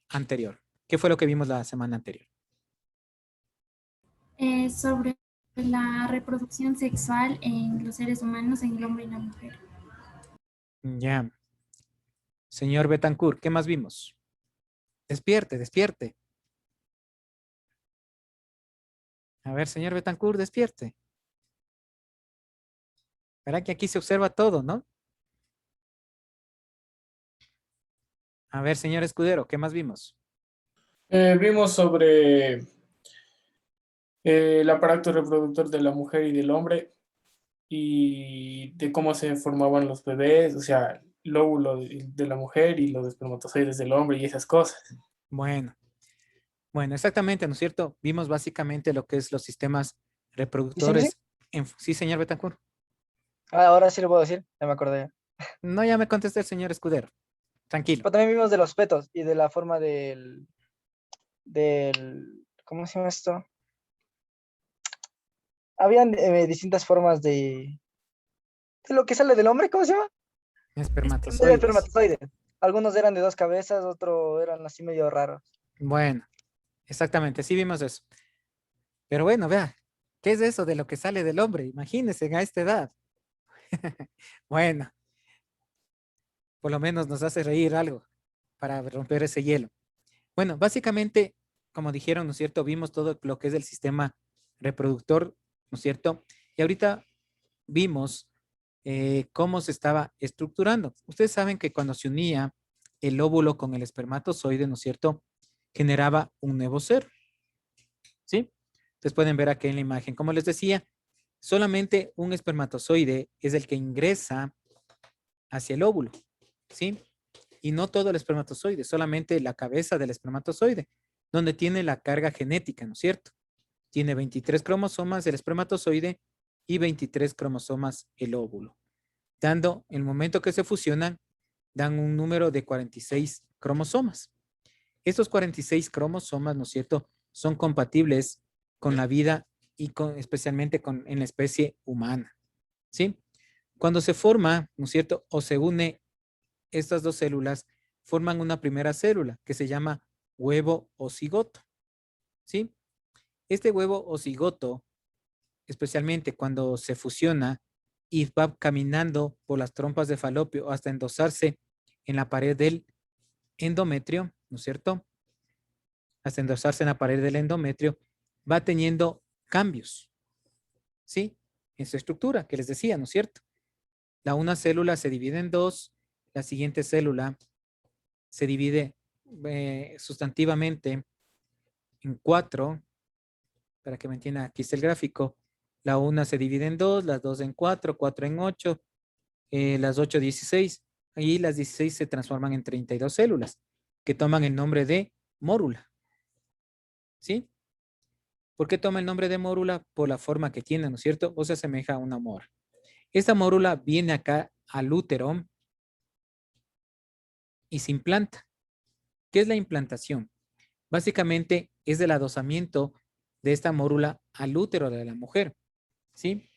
anterior? ¿Qué fue lo que vimos la semana anterior? Sobre la reproducción sexual en los seres humanos, en el hombre y la mujer. Ya. Señor Betancourt, ¿qué más vimos? Despierte, despierte. A ver, señor Betancourt, despierte. Verá que aquí se observa todo, ¿no? A ver, señor Escudero, ¿qué más vimos? Vimos sobre el aparato reproductor de la mujer y del hombre y de cómo se formaban los bebés, o sea, el óvulo de la mujer y los espermatozoides del hombre y esas cosas. Bueno, bueno, exactamente, ¿no es cierto? Vimos básicamente lo que es los sistemas ¿Sí, sí? reproductores. Sí, señor Betancourt. Ah, ahora sí lo puedo decir, ya me acordé. No, ya me contesté el señor Escudero. Tranquilo. Pero también vimos de los fetos y de la forma ¿cómo se llama esto? Habían distintas formas de lo que sale del hombre, ¿cómo se llama? Del Espermatozoides. espermatozoide. Algunos eran de 2 cabezas, otros eran así medio raros. Bueno, exactamente, sí vimos eso. Pero bueno, vea, ¿qué es eso de lo que sale del hombre? Imagínense a esta edad. Bueno, por lo menos nos hace reír algo para romper ese hielo. Bueno, básicamente, como dijeron, ¿no es cierto? Vimos todo lo que es el sistema reproductor, ¿no es cierto? Y ahorita vimos cómo se estaba estructurando. Ustedes saben que cuando se unía el óvulo con el espermatozoide, ¿no es cierto? Generaba un nuevo ser, ¿sí? Ustedes pueden ver aquí en la imagen. Como les decía, solamente un espermatozoide es el que ingresa hacia el óvulo, ¿sí? Y no todo el espermatozoide, solamente la cabeza del espermatozoide, donde tiene la carga genética, ¿no es cierto? Tiene 23 cromosomas el espermatozoide y 23 cromosomas el óvulo, dando, el momento que se fusionan, dan un número de 46 cromosomas. Estos 46 cromosomas, ¿no es cierto?, son compatibles con la vida y especialmente en la especie humana, ¿sí? Cuando se forma, ¿no es cierto?, o se une estas dos células, forman una primera célula que se llama huevo o cigoto, ¿sí? Este huevo o cigoto, especialmente cuando se fusiona y va caminando por las trompas de falopio hasta endosarse en la pared del endometrio, ¿no es cierto?, hasta endosarse en la pared del endometrio, va teniendo cambios, ¿sí? En su estructura, que les decía, ¿no es cierto? Una célula se divide en dos, la siguiente célula se divide sustantivamente en cuatro, para que me entiendan, aquí está el gráfico. La una se divide en dos, las dos en cuatro, cuatro en ocho, las 8, 16. Y las 16 se transforman en 32 células, que toman el nombre de mórula. ¿Sí? ¿Por qué toma el nombre de mórula? Por la forma que tiene, ¿no es cierto? O se asemeja a una mora. Esta mórula viene acá al útero y se implanta. ¿Qué es la implantación? Básicamente es el adosamiento de esta mórula al útero de la mujer, ¿sí?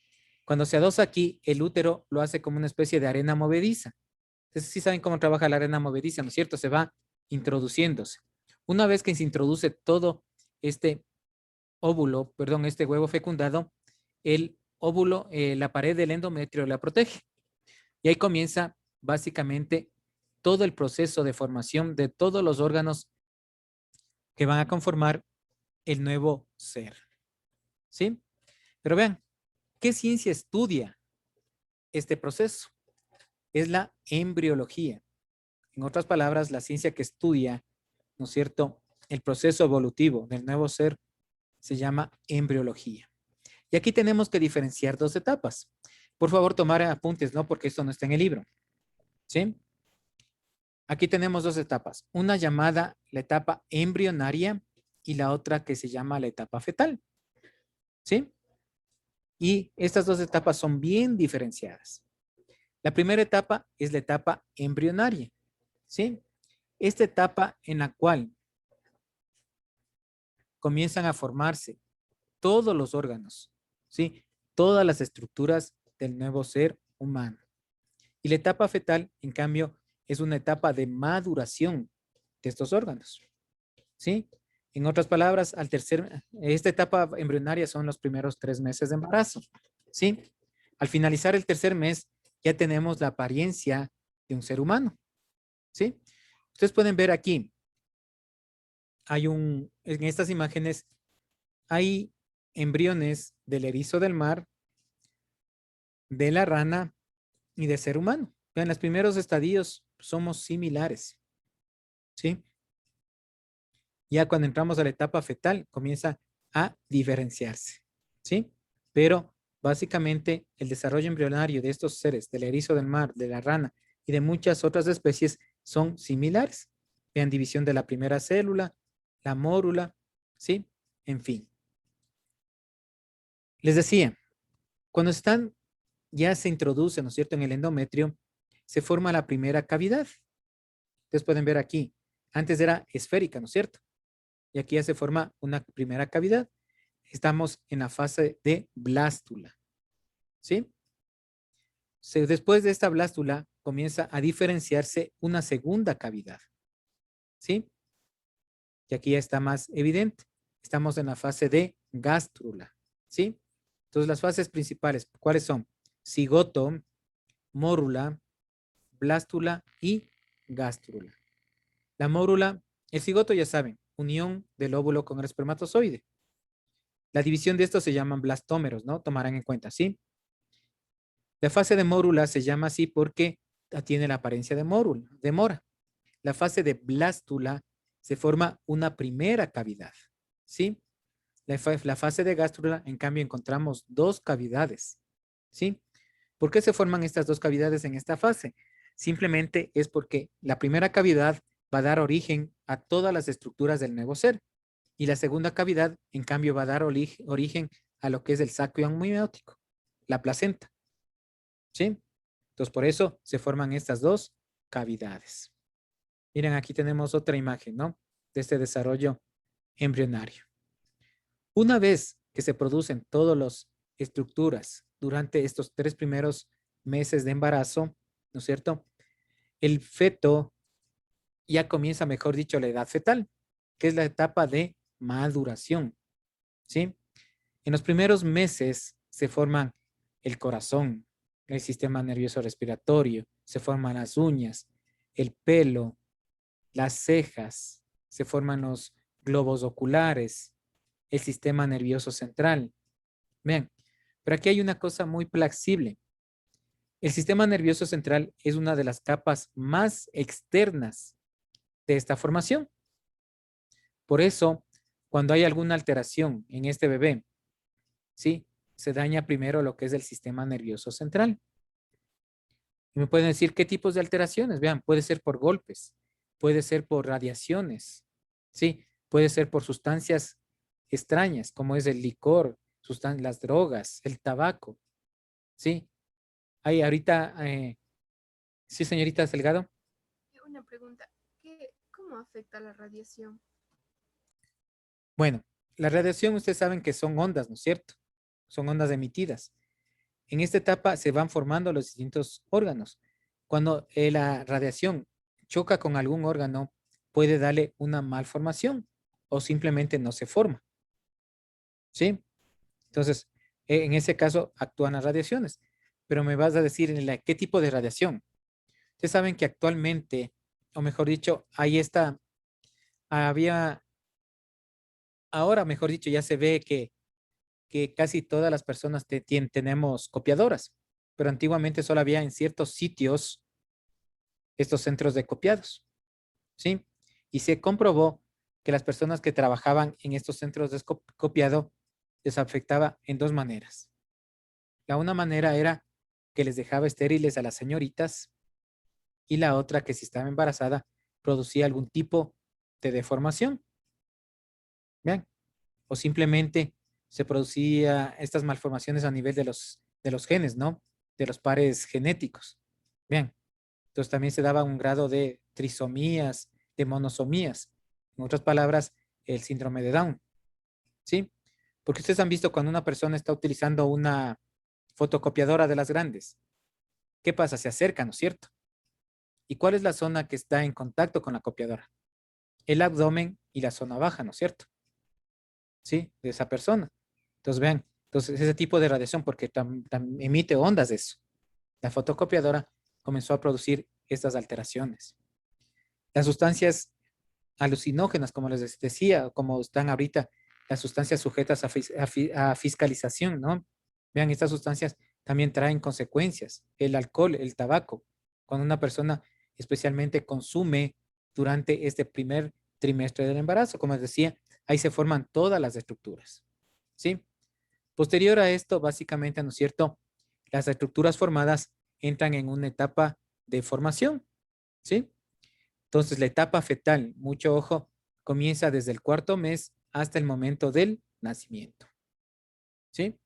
Cuando se adosa aquí, el útero lo hace como una especie de arena movediza. Entonces, sí saben cómo trabaja la arena movediza, ¿no es cierto? Se va introduciéndose. Una vez que se introduce todo este óvulo, perdón, este huevo fecundado, el óvulo, la pared del endometrio la protege. Y ahí comienza básicamente todo el proceso de formación de todos los órganos que van a conformar el nuevo ser. ¿Sí? Pero vean, ¿qué ciencia estudia este proceso? Es la embriología. En otras palabras, la ciencia que estudia, ¿no es cierto?, el proceso evolutivo del nuevo ser se llama embriología. Y aquí tenemos que diferenciar dos etapas. Por favor, tomar apuntes, ¿no? Porque esto no está en el libro. ¿Sí? Aquí tenemos dos etapas. Una llamada la etapa embrionaria y la otra que se llama la etapa fetal. ¿Sí? Y estas dos etapas son bien diferenciadas. La primera etapa es la etapa embrionaria. ¿Sí? Esta etapa en la cual comienzan a formarse todos los órganos, ¿sí? Todas las estructuras del nuevo ser humano. Y la etapa fetal, en cambio, es una etapa de maduración de estos órganos. ¿Sí? En otras palabras, esta etapa embrionaria son los primeros 3 meses de embarazo. ¿Sí? Al finalizar el tercer mes, ya tenemos la apariencia de un ser humano. ¿Sí? Ustedes pueden ver aquí, en estas imágenes, hay embriones del erizo del mar, de la rana y de ser humano. En los primeros estadios somos similares. ¿Sí? Ya cuando entramos a la etapa fetal, comienza a diferenciarse. ¿Sí? Pero básicamente el desarrollo embrionario de estos seres, del erizo del mar, de la rana y de muchas otras especies, son similares. Vean, división de la primera célula, la mórula, ¿sí? En fin. Les decía, cuando ya se introduce, ¿no es cierto?, en el endometrio, se forma la primera cavidad. Ustedes pueden ver aquí, antes era esférica, ¿no es cierto? Y aquí ya se forma una primera cavidad. Estamos en la fase de blástula, ¿sí? Después de esta blástula comienza a diferenciarse una segunda cavidad, ¿sí? Y aquí ya está más evidente. Estamos en la fase de gástrula, ¿sí? Entonces las fases principales, ¿cuáles son? Cigoto, mórula, blástula y gástrula. La mórula, el cigoto ya saben, unión del óvulo con el espermatozoide. La división de estos se llaman blastómeros, ¿no? Tomarán en cuenta, ¿sí? La fase de mórula se llama así porque tiene la apariencia de mórula, de mora. La fase de blástula se forma una primera cavidad, ¿sí? La fase de gástrula, en cambio, encontramos 2 cavidades, ¿sí? ¿Por qué se forman estas 2 cavidades en esta fase? Simplemente es porque la primera cavidad va a dar origen a todas las estructuras del nuevo ser. Y la segunda cavidad, en cambio, va a dar origen a lo que es el saco amniótico, la placenta. ¿Sí? Entonces, por eso se forman estas 2 cavidades. Miren, aquí tenemos otra imagen, ¿no? De este desarrollo embrionario. Una vez que se producen todas las estructuras durante estos 3 primeros meses de embarazo, ¿no es cierto? El feto ya comienza, mejor dicho, la edad fetal, que es la etapa de maduración, ¿sí? En los primeros meses se forman el corazón, el sistema nervioso respiratorio, se forman las uñas, el pelo, las cejas, se forman los globos oculares, el sistema nervioso central. Vean, pero aquí hay una cosa muy flexible. El sistema nervioso central es una de las capas más externas de esta formación. Por eso, cuando hay alguna alteración en este bebé, ¿sí? Se daña primero lo que es el sistema nervioso central. Y me pueden decir qué tipos de alteraciones. Vean, puede ser por golpes, puede ser por radiaciones, ¿sí? Puede ser por sustancias extrañas, como es el licor, las drogas, el tabaco, ¿sí? Hay ahorita, sí, señorita Delgado. Una pregunta, ¿cómo afecta la radiación? Bueno, la radiación ustedes saben que son ondas, ¿no es cierto? Son ondas emitidas. En esta etapa se van formando los distintos órganos. Cuando la radiación choca con algún órgano, puede darle una malformación o simplemente no se forma. ¿Sí? Entonces, en ese caso actúan las radiaciones. Pero me vas a decir qué tipo de radiación. Ustedes saben que actualmente, o mejor dicho, ahora mejor dicho, ya se ve que casi todas las personas tenemos copiadoras, pero antiguamente solo había en ciertos sitios estos centros de copiados, ¿sí? Y se comprobó que las personas que trabajaban en estos centros de copiado les afectaba en 2 maneras. La una manera era que les dejaba estériles a las señoritas y la otra que si estaba embarazada producía algún tipo de deformación. Vean, o simplemente se producía estas malformaciones a nivel de los genes, ¿no? De los pares genéticos. Vean, entonces también se daba un grado de trisomías, de monosomías. En otras palabras, el síndrome de Down. ¿Sí? Porque ustedes han visto cuando una persona está utilizando una fotocopiadora de las grandes. ¿Qué pasa? Se acerca, ¿no es cierto? ¿Y cuál es la zona que está en contacto con la copiadora? el abdomen y la zona baja, ¿no es cierto? ¿Sí? De esa persona. Entonces, vean, entonces ese tipo de radiación, porque emite ondas de eso. La fotocopiadora comenzó a producir estas alteraciones. Las sustancias alucinógenas, como les decía, como están ahorita las sustancias sujetas a fiscalización, ¿no? Vean, estas sustancias también traen consecuencias. El alcohol, el tabaco, cuando una persona especialmente consume durante este primer trimestre del embarazo, como les decía, ahí se forman todas las estructuras, ¿sí? Posterior a esto, básicamente, ¿no es cierto? Las estructuras formadas entran en una etapa de formación, ¿sí? Entonces, la etapa fetal, mucho ojo, comienza desde el cuarto mes hasta el momento del nacimiento, ¿sí?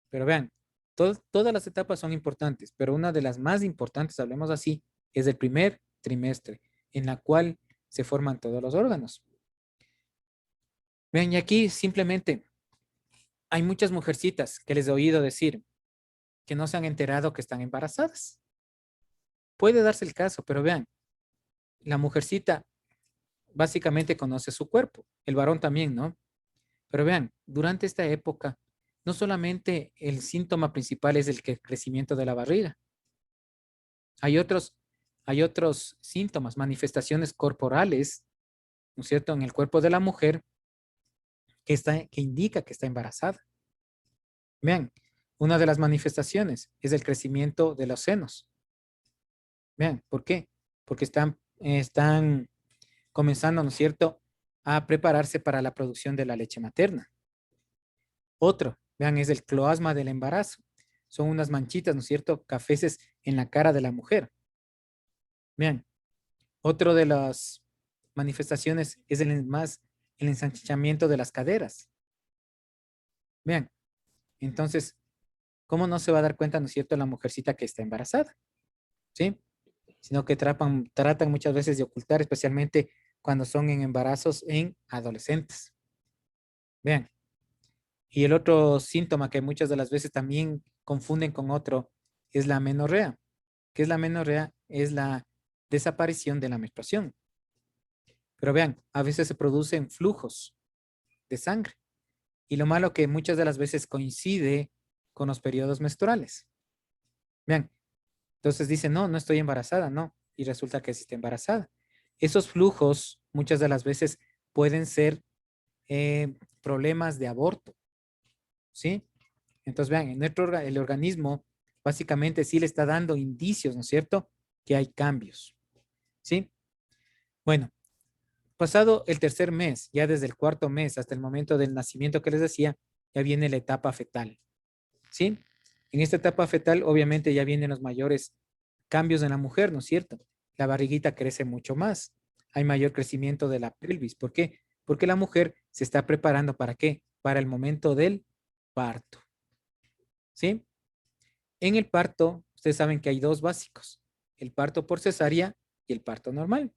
Pero vean, todas las etapas son importantes, pero una de las más importantes, hablemos así, es el primer trimestre, en la cual se forman todos los órganos. Vean, y aquí simplemente hay muchas mujercitas que les he oído decir que no se han enterado que están embarazadas. Puede darse el caso, pero vean, la mujercita básicamente conoce su cuerpo, el varón también, ¿no? Pero vean, durante esta época, no solamente el síntoma principal es el crecimiento de la barriga. Hay otros síntomas, manifestaciones corporales, ¿no es cierto?, en el cuerpo de la mujer que indica que está embarazada. Vean, una de las manifestaciones es el crecimiento de los senos. Vean, ¿por qué? Porque están comenzando, ¿no es cierto?, a prepararse para la producción de la leche materna. Otro, vean, es el cloasma del embarazo. Son unas manchitas, ¿no es cierto?, cafeces en la cara de la mujer. Vean, otro de las manifestaciones es el ensanchamiento de las caderas. Vean, entonces, ¿cómo no se va a dar cuenta, no es cierto, la mujercita que está embarazada? ¿Sí? Sino que tratan muchas veces de ocultar, especialmente cuando son en embarazos en adolescentes. Vean. Y el otro síntoma que muchas de las veces también confunden con otro es la amenorrea. ¿Qué es la amenorrea? Es la desaparición de la menstruación. Pero vean, a veces se producen flujos de sangre. Y lo malo que muchas de las veces coincide con los periodos menstruales. Vean, entonces dicen, no, no estoy embarazada, no. Y resulta que sí está embarazada. Esos flujos muchas de las veces pueden ser problemas de aborto, ¿sí? Entonces vean, el organismo básicamente sí le está dando indicios, ¿no es cierto?, que hay cambios, ¿sí? Bueno, pasado el tercer mes, ya desde el cuarto mes hasta el momento del nacimiento que les decía, ya viene la etapa fetal, ¿sí? En esta etapa fetal, obviamente, ya vienen los mayores cambios en la mujer, ¿no es cierto? La barriguita crece mucho más. Hay mayor crecimiento de la pelvis. ¿Por qué? Porque la mujer se está preparando ¿para qué? Para el momento del parto, ¿sí? En el parto, ustedes saben que hay dos básicos, el parto por cesárea y el parto normal.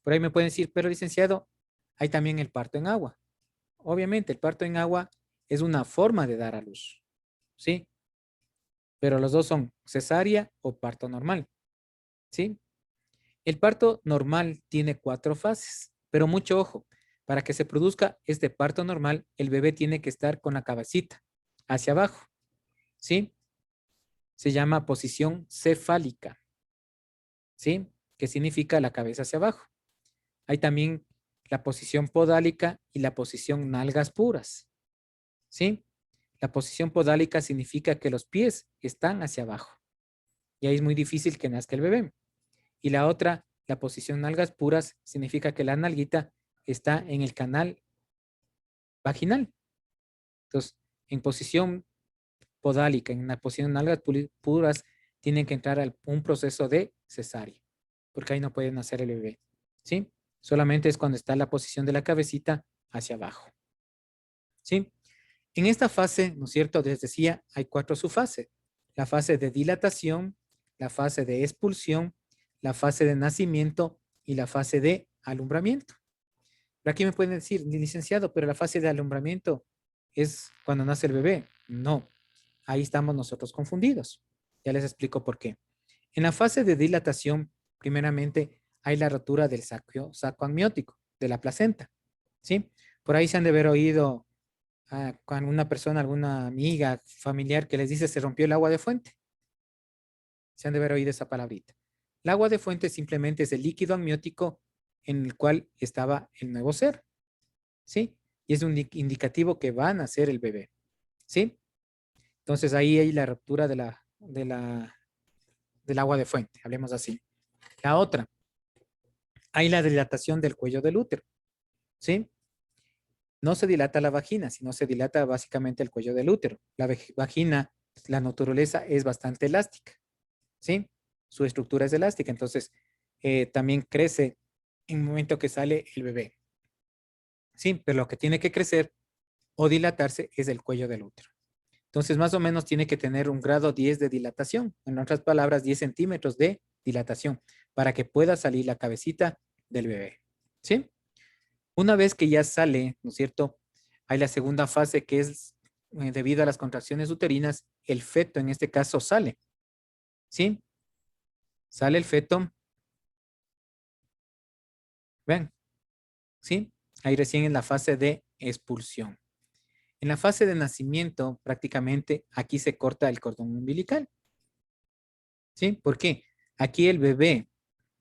Por ahí me pueden decir, pero licenciado, hay también el parto en agua. Obviamente, el parto en agua es una forma de dar a luz, ¿sí? Pero los dos son cesárea o parto normal, ¿sí? El parto normal tiene 4 fases, pero mucho ojo, para que se produzca este parto normal, el bebé tiene que estar con la cabecita hacia abajo, ¿sí? Se llama posición cefálica, ¿sí? Que significa la cabeza hacia abajo. Hay también la posición podálica y la posición nalgas puras, ¿sí? La posición podálica significa que los pies están hacia abajo. Y ahí es muy difícil que nazca el bebé. Y la otra, la posición nalgas puras, significa que la nalguita está en el canal vaginal. Entonces, en posición podálica, en la posición nalgas puras, tienen que entrar a un proceso de cesárea, porque ahí no puede nacer el bebé, ¿sí? Solamente es cuando está la posición de la cabecita hacia abajo, ¿sí? En esta fase, ¿no es cierto? Les decía, hay 4 subfases. La fase de dilatación, la fase de expulsión, la fase de nacimiento y la fase de alumbramiento. Pero aquí me pueden decir, licenciado, pero la fase de alumbramiento es cuando nace el bebé. No, ahí estamos nosotros confundidos. Ya les explico por qué. En la fase de dilatación, primeramente, hay la rotura del saco amniótico. de la placenta, ¿sí? Por ahí se han de haber oído cuando una persona, alguna amiga, familiar que les dice se rompió el agua de fuente. Se han de haber oído esa palabrita. El agua de fuente simplemente es el líquido amniótico en el cual estaba el nuevo ser, ¿sí? Y es un indicativo que va a nacer el bebé, ¿sí? Entonces ahí hay la ruptura del agua de fuente, hablemos así. La otra, hay la dilatación del cuello del útero, ¿sí? No se dilata la vagina, sino se dilata básicamente el cuello del útero. La vagina, la naturaleza es bastante elástica, ¿sí? Su estructura es elástica, entonces también crece en el momento que sale el bebé, ¿sí? Pero lo que tiene que crecer o dilatarse es el cuello del útero. Entonces, más o menos tiene que tener un grado 10 de dilatación, en otras palabras, 10 centímetros de dilatación, para que pueda salir la cabecita del bebé, ¿sí? Una vez que ya sale, ¿no es cierto? Hay la segunda fase que es, debido a las contracciones uterinas, el feto en este caso sale, ¿sí? Sale el feto. Ven, ¿sí? Ahí recién en la fase de expulsión. En la fase de nacimiento, prácticamente aquí se corta el cordón umbilical, ¿sí? ¿Por qué? Aquí el bebé,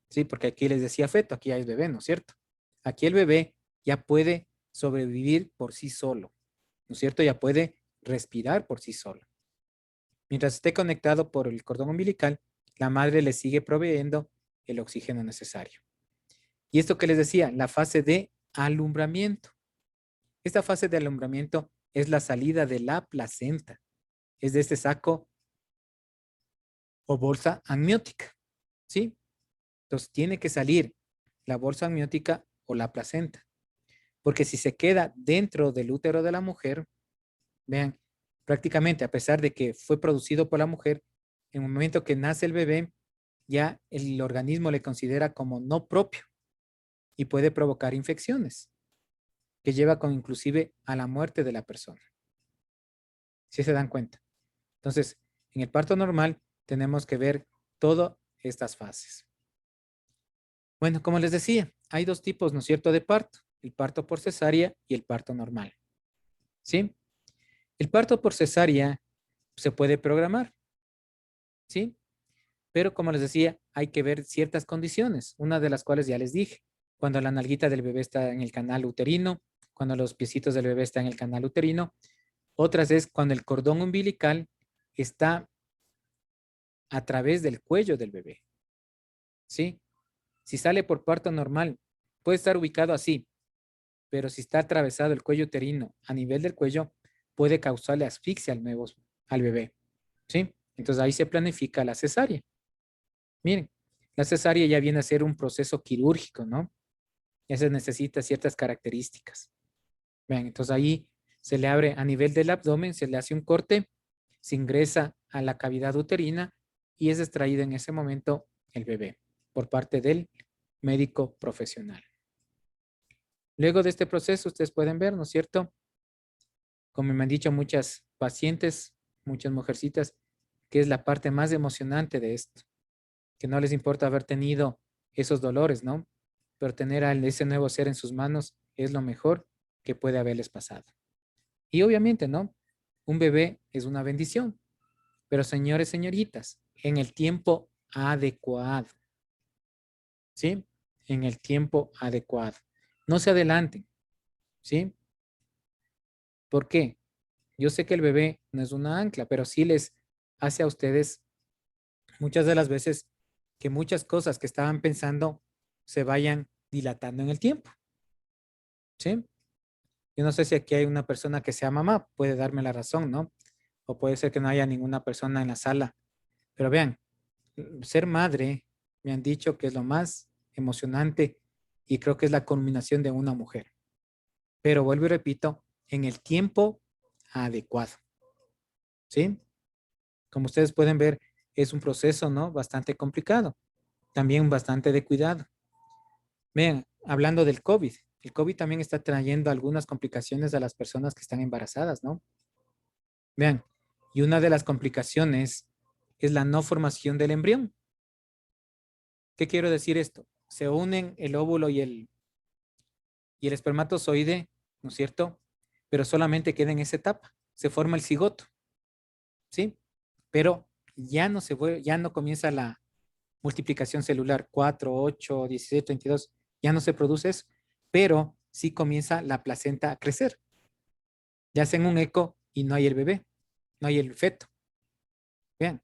¿sí? Porque aquí les decía feto, aquí hay bebé, ¿no es cierto? Aquí el bebé ya puede sobrevivir por sí solo, ¿no es cierto? Ya puede respirar por sí solo. Mientras esté conectado por el cordón umbilical, la madre le sigue proveyendo el oxígeno necesario. Y esto que les decía, la fase de alumbramiento. Esta fase de alumbramiento es la salida de la placenta, es de este saco o bolsa amniótica, ¿sí? Entonces tiene que salir la bolsa amniótica o la placenta, porque si se queda dentro del útero de la mujer, vean, prácticamente a pesar de que fue producido por la mujer, en el momento que nace el bebé, ya el organismo le considera como no propio y puede provocar infecciones que lleva con inclusive a la muerte de la persona. ¿Sí se dan cuenta? Entonces, en el parto normal tenemos que ver todas estas fases. Bueno, como les decía, hay dos tipos, ¿no es cierto?, de parto. El parto por cesárea y el parto normal. ¿Sí? El parto por cesárea se puede programar. ¿Sí? Pero como les decía, hay que ver ciertas condiciones, una de las cuales ya les dije. Cuando la nalguita del bebé está en el canal uterino, cuando los piecitos del bebé están en el canal uterino. Otras es cuando el cordón umbilical está a través del cuello del bebé. ¿Sí? Si sale por parto normal, puede estar ubicado así, pero si está atravesado el cuello uterino a nivel del cuello, puede causarle asfixia al bebé. ¿Sí? Entonces ahí se planifica la cesárea. Miren, la cesárea ya viene a ser un proceso quirúrgico, ¿no? Ya se necesita ciertas características. Vean, entonces ahí se le abre a nivel del abdomen, se le hace un corte, se ingresa a la cavidad uterina y es extraído en ese momento el bebé por parte del médico profesional. Luego de este proceso, ustedes pueden ver, ¿no es cierto? Como me han dicho muchas pacientes, muchas mujercitas, que es la parte más emocionante de esto, que no les importa haber tenido esos dolores, ¿no? Pero tener a ese nuevo ser en sus manos es lo mejor que puede haberles pasado. Y obviamente, ¿no? Un bebé es una bendición, pero señores, señoritas, en el tiempo adecuado, ¿sí? En el tiempo adecuado. No se adelanten, ¿sí? ¿Por qué? Yo sé que el bebé no es una ancla, pero sí les hace a ustedes muchas de las veces que muchas cosas que estaban pensando se vayan dilatando en el tiempo, ¿sí? Yo no sé si aquí hay una persona que sea mamá, puede darme la razón, ¿no? O puede ser que no haya ninguna persona en la sala. Pero vean, ser madre, me han dicho que es lo más emocionante y creo que es la culminación de una mujer. Pero vuelvo y repito, en el tiempo adecuado. ¿Sí? Como ustedes pueden ver, es un proceso, ¿no? Bastante complicado. También bastante de cuidado. Vean, hablando del COVID, el COVID también está trayendo algunas complicaciones a las personas que están embarazadas, ¿no? Vean, y una de las complicaciones es la no formación del embrión. ¿Qué quiero decir esto? Se unen el óvulo y y el espermatozoide, ¿no es cierto? Pero solamente queda en esa etapa. Se forma el cigoto, ¿sí? Pero ya no ya no comienza la multiplicación celular 4, 8, 16, 32. Ya no se produce eso, pero sí comienza la placenta a crecer. Ya hacen un eco y no hay el bebé, no hay el feto. Vean.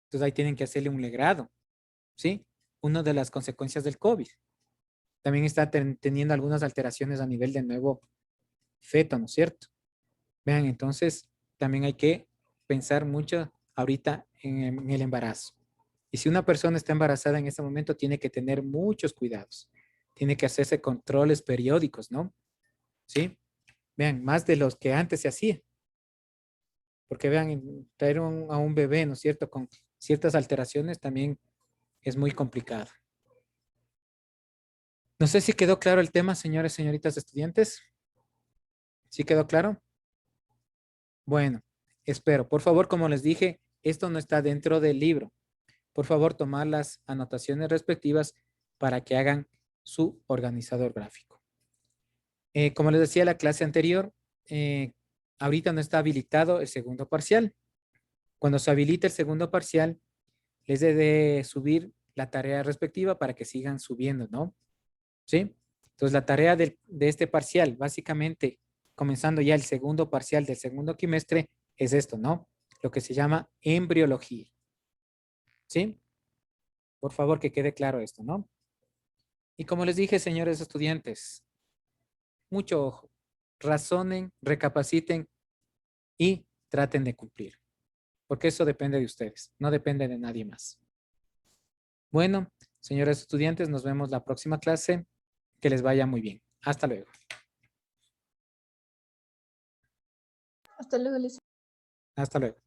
Entonces ahí tienen que hacerle un legrado, ¿sí? Una de las consecuencias del COVID. También está teniendo algunas alteraciones a nivel de nuevo feto, ¿no es cierto? Vean, entonces también hay que pensar mucho ahorita en el embarazo. Y si una persona está embarazada en este momento, tiene que tener muchos cuidados. Tiene que hacerse controles periódicos, ¿no? ¿Sí? Vean, más de los que antes se hacía. Porque vean, traer a un bebé, ¿no es cierto? Con ciertas alteraciones también es muy complicado. No sé si quedó claro el tema, señores, señoritas estudiantes. ¿Sí quedó claro? Bueno, espero. Por favor, como les dije, esto no está dentro del libro. Por favor, tomar las anotaciones respectivas para que hagan su organizador gráfico. Como les decía la clase anterior, ahorita no está habilitado el segundo parcial. Cuando se habilite el segundo parcial, les debe subir la tarea respectiva para que sigan subiendo, ¿no? ¿Sí? Entonces, la tarea de este parcial, básicamente, comenzando ya el segundo parcial del segundo quimestre, es esto, ¿no? Lo que se llama embriología. ¿Sí? Por favor, que quede claro esto, ¿no? Y como les dije, señores estudiantes, mucho ojo. Razonen, recapaciten y traten de cumplir. Porque eso depende de ustedes, no depende de nadie más. Bueno, señores estudiantes, nos vemos la próxima clase. Que les vaya muy bien. Hasta luego. Hasta luego, Liz. Hasta luego.